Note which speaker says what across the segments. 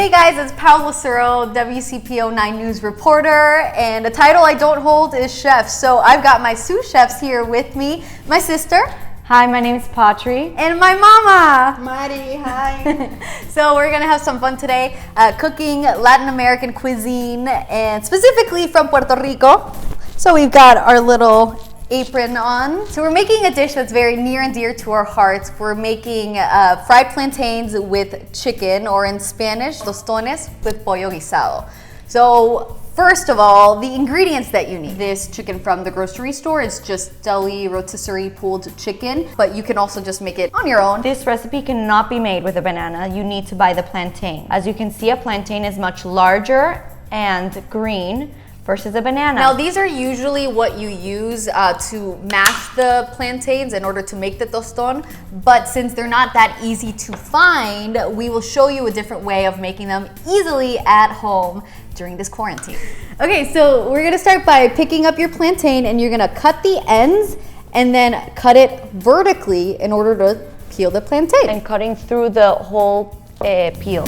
Speaker 1: Hey guys, it's Paolo Suro, WCPO9 News reporter, and the title I don't hold is chef. So I've got my sous chefs here with me, my sister.
Speaker 2: Hi, my name is Patri.
Speaker 1: And my mama.
Speaker 3: Mari, hi.
Speaker 1: So we're gonna have some fun today, cooking Latin American cuisine, and specifically from Puerto Rico. So we've got our little apron on. So we're making a dish that's very near and dear to our hearts. We're making fried plantains with chicken, or in Spanish, tostones with pollo guisado. So first of all, the ingredients that you need. This chicken from the grocery store is just deli rotisserie pulled chicken, but you can also just make it on your own.
Speaker 2: This recipe cannot be made with a banana. You need to buy the plantain. As you can see, a plantain is much larger and green versus a banana.
Speaker 1: Now these are usually what you use to mash the plantains in order to make the toston, but since they're not that easy to find, we will show you a different way of making them easily at home during this quarantine. Okay, so we're gonna start by picking up your plantain, and you're gonna cut the ends and then cut it vertically in order to peel the plantain.
Speaker 2: And cutting through the whole peel.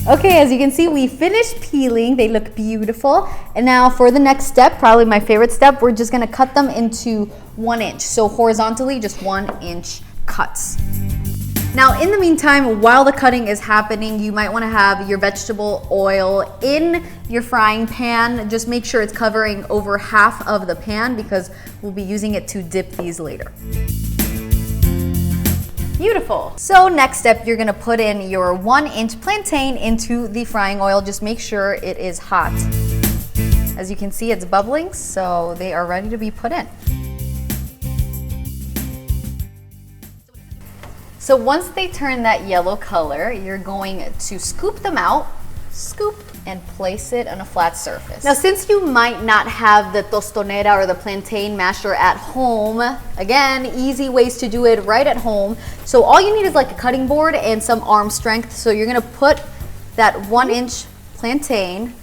Speaker 1: Okay, as you can see, we finished peeling. They look beautiful. And now for the next step, probably my favorite step, we're just gonna cut them into 1 inch. So horizontally, just 1 inch cuts. Now, in the meantime, while the cutting is happening, you might wanna have your vegetable oil in your frying pan. Just make sure it's covering over half of the pan because we'll be using it to dip these later. Beautiful. So next step, you're gonna put in your 1 inch plantain into the frying oil. Just make sure it is hot. As you can see, it's bubbling, so they are ready to be put in. So once they turn that yellow color, you're going to scoop them out, scoop, and place it on a flat surface. Now, since you might not have the tostonera or the plantain masher at home, again, easy ways to do it right at home. So all you need is like a cutting board and some arm strength. So you're gonna put that 1 inch plantain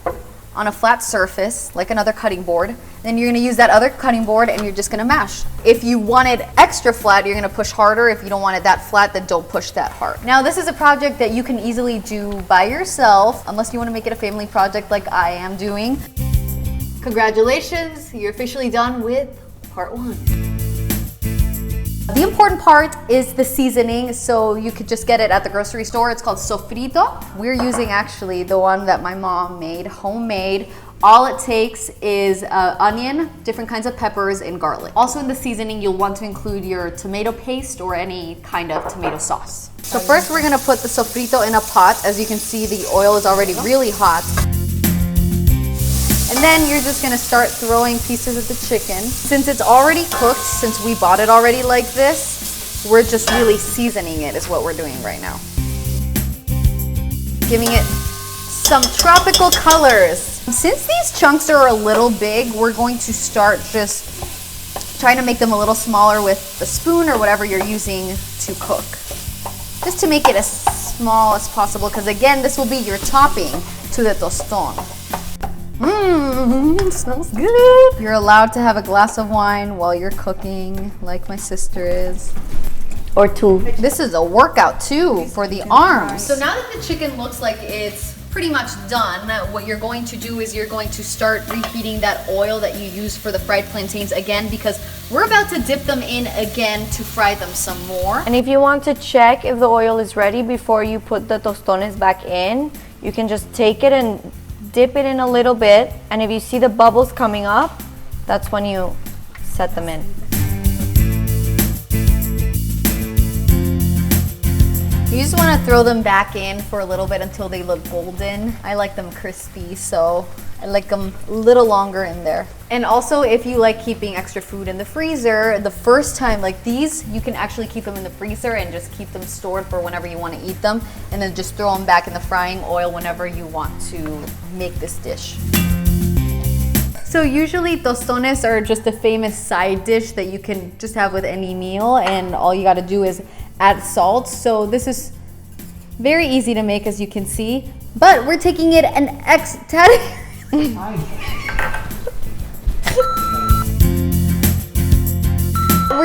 Speaker 1: on a flat surface, like another cutting board. Then you're gonna use that other cutting board and you're just gonna mash. If you want it extra flat, you're gonna push harder. If you don't want it that flat, then don't push that hard. Now, this is a project that you can easily do by yourself, unless you wanna make it a family project like I am doing. Congratulations, you're officially done with part 1. The important part is the seasoning, so you could just get it at the grocery store. It's called sofrito. We're using actually the one that my mom made, homemade. All it takes is onion, different kinds of peppers, and garlic. Also in the seasoning, you'll want to include your tomato paste or any kind of tomato sauce. So first we're gonna put the sofrito in a pot. As you can see, the oil is already really hot. And then you're just gonna start throwing pieces of the chicken. Since it's already cooked, since we bought it already like this, we're just really seasoning it is what we're doing right now. Giving it some tropical colors. Since these chunks are a little big, we're going to start just trying to make them a little smaller with the spoon or whatever you're using to cook. Just to make it as small as possible, because again, this will be your topping to the toston. Smells good. You're allowed to have a glass of wine while you're cooking, like my sister is.
Speaker 2: Or 2.
Speaker 1: This is a workout too for the arms. So now that the chicken looks like it's pretty much done, what you're going to do is you're going to start reheating that oil that you use for the fried plantains again, because we're about to dip them in again to fry them some more.
Speaker 2: And if you want to check if the oil is ready before you put the tostones back in, you can just take it and dip it in a little bit, and if you see the bubbles coming up, that's when you set them in.
Speaker 1: You just want to throw them back in for a little bit until they look golden. I like them crispy, so I like them a little longer in there. And also, if you like keeping extra food in the freezer, the first time, like these, you can actually keep them in the freezer and just keep them stored for whenever you want to eat them, and then just throw them back in the frying oil whenever you want to make this dish. So usually tostones are just a famous side dish that you can just have with any meal, and all you got to do is add salt. So this is very easy to make, as you can see, but we're taking it an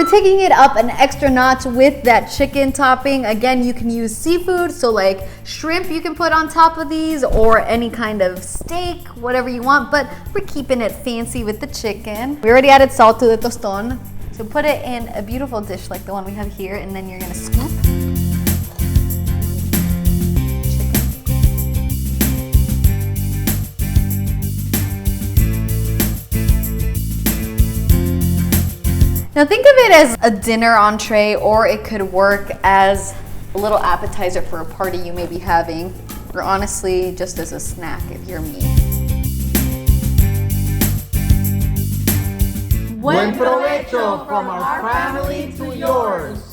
Speaker 1: we're taking it up an extra notch with that chicken topping. Again, you can use seafood, so like shrimp you can put on top of these, or any kind of steak, whatever you want, but we're keeping it fancy with the chicken. We already added salt to the toston, so put it in a beautiful dish like the one we have here, and then you're gonna scoop. Now think of it as a dinner entree, or it could work as a little appetizer for a party you may be having, or honestly just as a snack if you're me.
Speaker 3: Buen provecho from our family to yours.